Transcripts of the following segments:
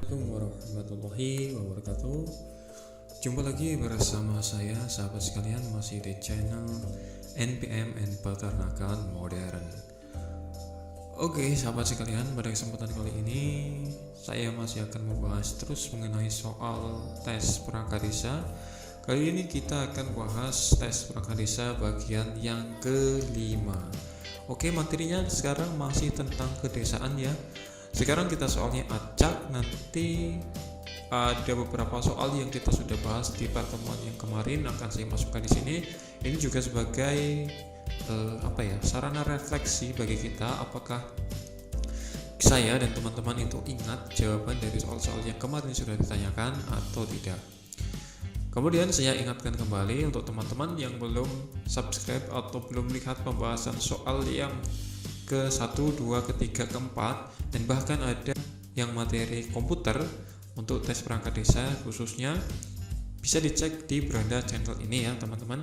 Assalamualaikum warahmatullahi wabarakatuh. Jumpa lagi bersama saya, sahabat sekalian, masih di channel NPM and Peternakan Modern. Oke, sahabat sekalian, pada kesempatan kali ini saya masih akan membahas terus mengenai soal tes perangkat desa. Kali ini kita akan bahas tes perangkat desa bagian yang kelima. Oke, materinya sekarang masih tentang kedesaan ya. Sekarang kita soalnya acak, nanti ada beberapa soal yang kita sudah bahas di pertemuan yang kemarin akan saya masukkan di sini. Ini juga sebagai sarana refleksi bagi kita, apakah saya dan teman-teman itu ingat jawaban dari soal-soal yang kemarin sudah ditanyakan atau tidak. Kemudian saya ingatkan kembali untuk teman-teman yang belum subscribe atau belum lihat pembahasan soal yang ke-1, 2, ke-3, ke-4, dan bahkan ada yang materi komputer untuk tes perangkat desa khususnya, bisa dicek di beranda channel ini ya teman-teman.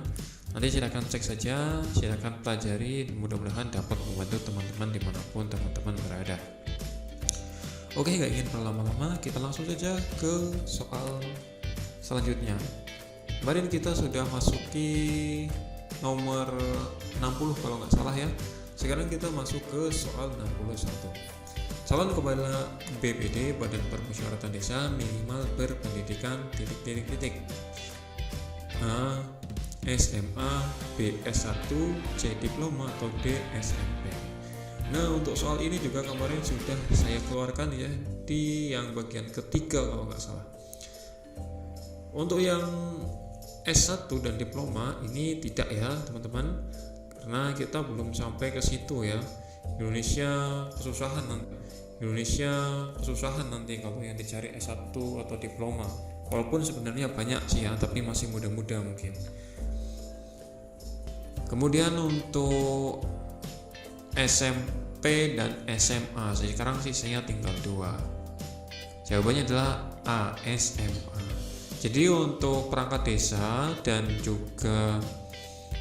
Nanti silahkan cek saja, silahkan pelajari, dan mudah-mudahan dapat membantu teman-teman dimanapun teman-teman berada. Oke, gak ingin berlama-lama, kita langsung saja ke soal selanjutnya. Kemarin kita sudah masuki nomor 60 kalau nggak salah ya. Sekarang kita masuk ke soal 61. Calon kepala BPD Badan Permusyawaratan Desa minimal berpendidikan A. SMA, B. S1, C. Diploma, atau D. SMP. Nah, untuk soal ini juga kemarin sudah saya keluarkan ya di yang bagian ketiga kalau nggak salah. Untuk yang S1 dan diploma ini tidak ya teman-teman, karena kita belum sampai ke situ ya. Indonesia kesusahan nanti kalau yang dicari S1 atau diploma, walaupun sebenarnya banyak sih ya, tapi masih muda-muda mungkin. Kemudian untuk SMP dan SMA sekarang sih saya tinggal 2. Jawabannya adalah A, SMA. Jadi untuk perangkat desa dan juga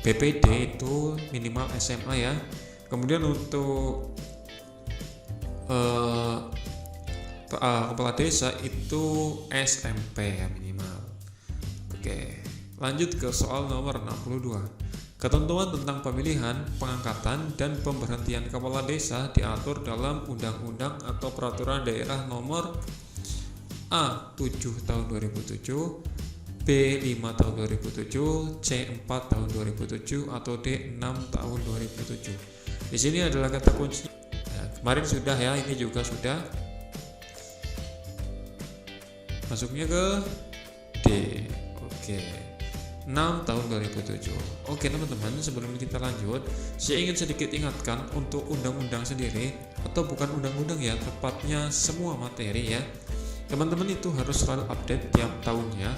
BPD itu minimal SMA ya. Kemudian untuk kepala desa itu SMP ya minimal. Oke, lanjut ke soal nomor 62. Ketentuan tentang pemilihan, pengangkatan, dan pemberhentian kepala desa diatur dalam undang-undang atau peraturan daerah nomor A 7 tahun 2007, B 5 tahun 2007, C 4 tahun 2007, atau D 6 tahun 2007. Di sini adalah kata kunci. Nah, kemarin sudah ya, ini juga sudah. Masuknya ke D. Oke. 6 tahun 2007. Oke teman-teman, sebelum kita lanjut, saya ingin sedikit ingatkan untuk undang-undang sendiri, atau bukan undang-undang ya, tepatnya semua materi ya. Teman-teman itu harus selalu update tiap tahunnya.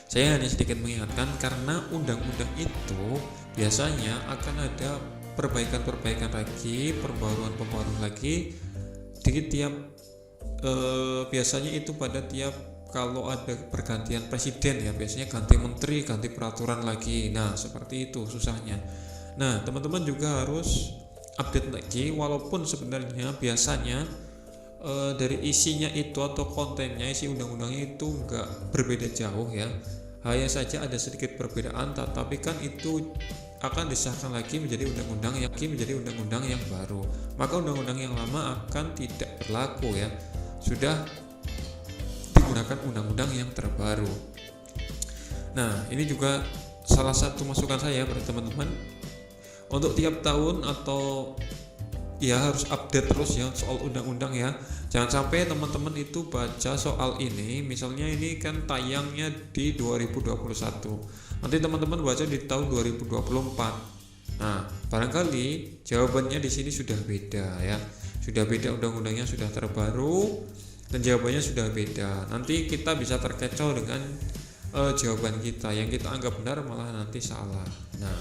Saya hanya sedikit mengingatkan karena undang-undang itu biasanya akan ada perbaikan-perbaikan lagi, pembaruan lagi di tiap biasanya itu pada tiap kalau ada pergantian presiden ya, biasanya ganti menteri, ganti peraturan lagi. Nah, seperti itu susahnya. Nah, teman-teman juga harus update lagi, walaupun sebenarnya biasanya dari isinya itu atau kontennya, isi undang-undangnya itu enggak berbeda jauh ya, hanya saja ada sedikit perbedaan, tetapi kan itu akan disahkan lagi menjadi undang-undang yang baru, maka undang-undang yang lama akan tidak berlaku ya, sudah digunakan undang-undang yang terbaru. Nah, ini juga salah satu masukan saya pada teman-teman untuk tiap tahun atau ya harus update terus ya soal undang-undang ya. Jangan sampai teman-teman itu baca soal ini, misalnya ini kan tayangnya di 2021, nanti teman-teman baca di tahun 2024. Nah, barangkali jawabannya di sini sudah beda ya, sudah beda, undang-undangnya sudah terbaru dan jawabannya sudah beda. Nanti kita bisa terkecoh dengan jawaban kita, yang kita anggap benar malah nanti salah. Nah,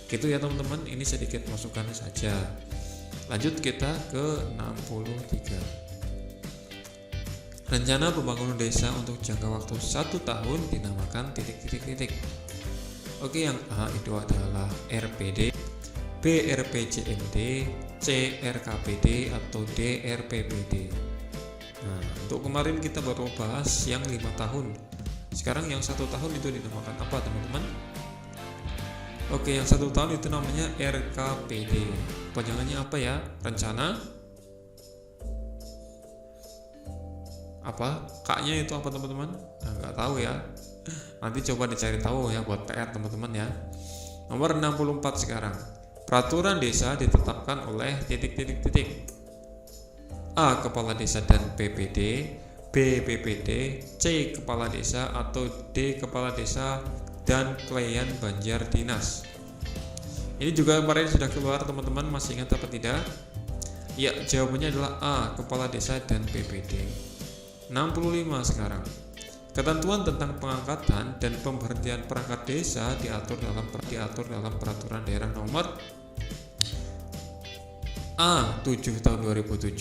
gitu ya teman-teman, ini sedikit masukannya saja. Lanjut kita ke 63. Rencana pembangunan desa untuk jangka waktu 1 tahun dinamakan titik. Oke, yang A itu adalah RPD, B RPJMD, C RKPD, atau D RPPD. Nah, untuk kemarin kita baru bahas yang 5 tahun. Sekarang yang 1 tahun itu dinamakan apa teman-teman? Oke, yang 1 tahun itu namanya RKPD. Panjangannya apa ya? Rencana apa? K-nya itu apa teman-teman? Nah, nggak tahu ya. Nanti coba dicari tahu ya buat PR teman-teman ya. Nomor 64 sekarang. Peraturan desa ditetapkan oleh titik-titik-titik. A. Kepala desa dan BPD, B. BPD, C. Kepala desa, atau D. Kepala desa dan klien Banjar Dinas. Ini juga kemarin sudah keluar teman-teman, masih ingat apa tidak? Ya, jawabannya adalah A. Kepala desa dan BPD. 65 sekarang. Ketentuan tentang pengangkatan dan pemberhentian perangkat desa diatur dalam peraturan daerah nomor A 7 tahun 2007,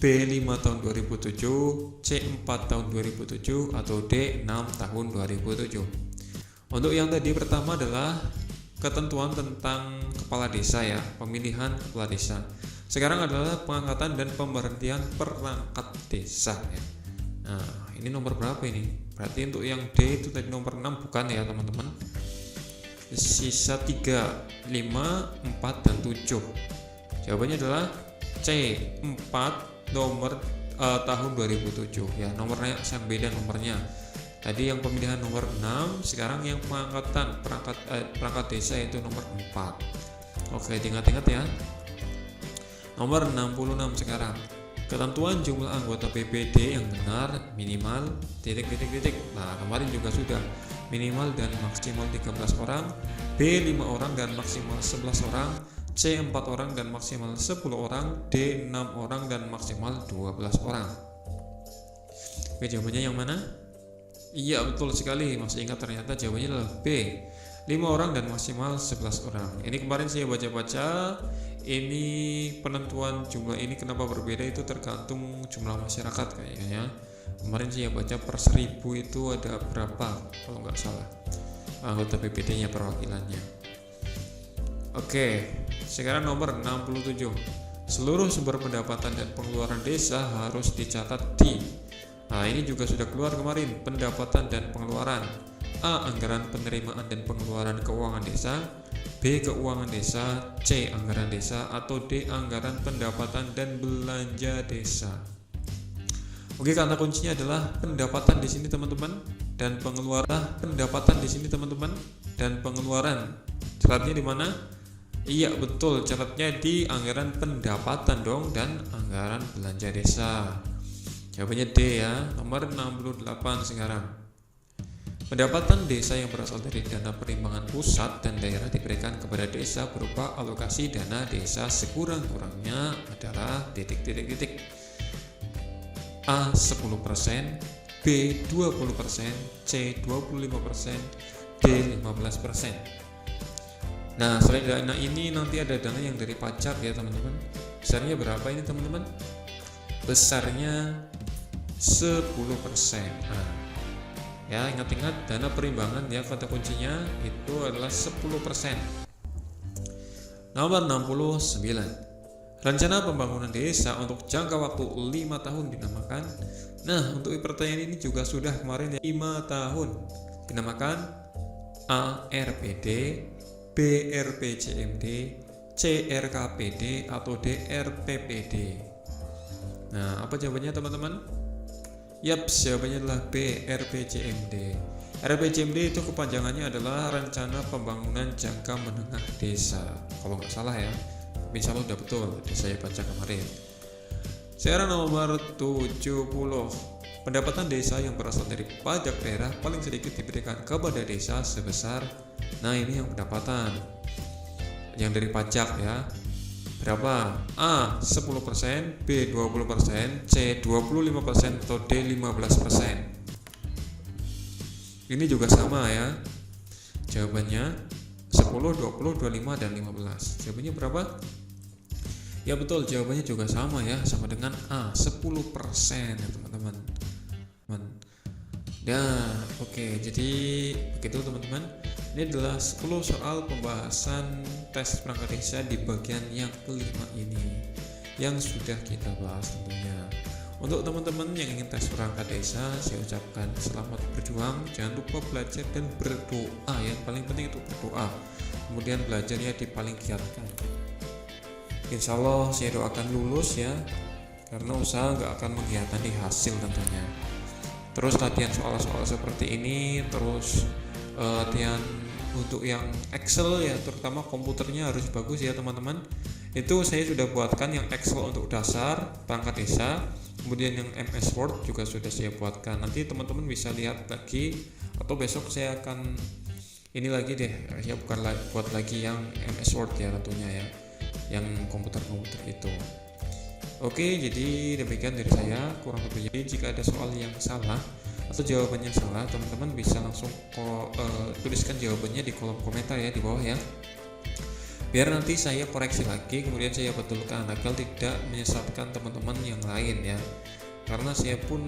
B 5 tahun 2007, C 4 tahun 2007, atau D 6 tahun 2007. Untuk yang tadi pertama adalah ketentuan tentang kepala desa ya, pemilihan kepala desa. Sekarang adalah pengangkatan dan pemberhentian perangkat desa ya. Nah, ini nomor berapa ini? Berarti untuk yang D itu tadi nomor 6 bukan ya teman-teman. Sisa 3, 5, 4, dan 7. Jawabannya adalah C 4 nomor tahun 2007 ya. Nomornya yang beda nomornya. Tadi yang pemilihan nomor 6, sekarang yang pengangkatan perangkat desa itu nomor 4. Oke, diingat-ingat ya. Nomor 66 sekarang. Ketentuan jumlah anggota BPD yang benar minimal titik-titik-titik. Nah, kemarin juga sudah minimal dan maksimal 13 orang, B 5 orang dan maksimal 11 orang, C 4 orang dan maksimal 10 orang, D 6 orang dan maksimal 12 orang. Oke, jawabannya yang mana? Iya, betul sekali. Masih ingat ternyata jawabannya adalah B 5 orang dan maksimal 11 orang. Ini kemarin saya baca-baca. Ini penentuan jumlah ini kenapa berbeda itu tergantung jumlah masyarakat kayaknya. Kemarin saya baca per 1000 itu ada berapa kalau nggak salah anggota BPD-nya perwakilannya. Oke, sekarang nomor 67. Seluruh sumber pendapatan dan pengeluaran desa harus dicatat di. Nah, ini juga sudah keluar kemarin, pendapatan dan pengeluaran. A. Anggaran penerimaan dan pengeluaran keuangan desa, B. Keuangan desa, C. Anggaran desa, atau D. Anggaran pendapatan dan belanja desa. Oke, kata kuncinya adalah pendapatan di sini teman-teman dan pengeluaran. Pendapatan di sini teman-teman dan pengeluaran. Catatnya di mana? Iya, betul, catatnya di anggaran pendapatan dong dan anggaran belanja desa. Jawabannya D ya, nomor 68 sekarang. Pendapatan desa yang berasal dari dana perimbangan pusat dan daerah diberikan kepada desa berupa alokasi dana desa sekurang-kurangnya adalah titik-titik-titik. A 10%, B 20%, C 25%, D 15%. Nah, selain dana ini nanti ada dana yang dari pajak ya teman-teman. Besarnya berapa ini teman-teman? Besarnya 10%. Nah, ya, ingat-ingat dana perimbangan ya, kata kuncinya itu adalah 10%. Nomor 69. Rencana pembangunan desa untuk jangka waktu 5 tahun dinamakan. Nah, untuk pertanyaan ini juga sudah kemarin ya, 5 tahun dinamakan A. RPD, B. RPJMD, C. RKPD, atau D. RPPD. Nah, apa jawabannya teman-teman? Yap, jawabannya adalah B. RPJMD. RPJMD itu kepanjangannya adalah Rencana Pembangunan Jangka Menengah Desa. Kalau nggak salah ya, insya Allah udah betul, saya baca kemarin. Sekarang nomor 70. Pendapatan desa yang berasal dari pajak daerah paling sedikit diberikan kepada desa sebesar. Nah, ini yang pendapatan yang dari pajak ya. Berapa? A 10%, B 20%, C 25%, atau D 15%. Ini juga sama ya. Jawabannya 10, 20, 25, dan 15. Jawabannya berapa? Ya betul, jawabannya juga sama ya, sama dengan A 10% ya teman-teman. Ya, oke, jadi begitu teman-teman. Ini adalah 10 soal pembahasan tes perangkat desa di bagian yang kelima ini yang sudah kita bahas tentunya. Untuk teman-teman yang ingin tes perangkat desa, saya ucapkan selamat berjuang. Jangan lupa belajar dan berdoa, yang paling penting itu berdoa. Kemudian belajarnya dipaling giatkan. Insya Allah saya doakan lulus ya, karena usaha nggak akan mengkhianati hasil tentunya. Terus latihan soal-soal seperti ini, terus latihan untuk yang Excel ya, terutama komputernya harus bagus ya teman-teman. Itu saya sudah buatkan yang Excel untuk dasar perangkat desa, kemudian yang MS Word juga sudah saya buatkan. Nanti teman-teman bisa lihat lagi, atau besok saya akan ini lagi deh, ya bukan buat lagi yang MS Word ya tentunya ya, yang komputer-komputer itu. Oke, jadi demikian dari saya, kurang lebihnya. Jika ada soal yang salah atau jawabannya salah, teman-teman bisa langsung tuliskan jawabannya di kolom komentar ya di bawah ya, biar nanti saya koreksi lagi, kemudian saya betulkan agar tidak menyesatkan teman-teman yang lain ya, karena saya pun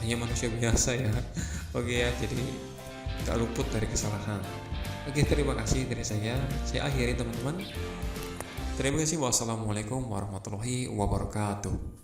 hanya manusia biasa ya. Oke ya, jadi tak luput dari kesalahan. Oke, terima kasih dari saya akhiri teman-teman. Terima kasih. Wassalamualaikum warahmatullahi wabarakatuh.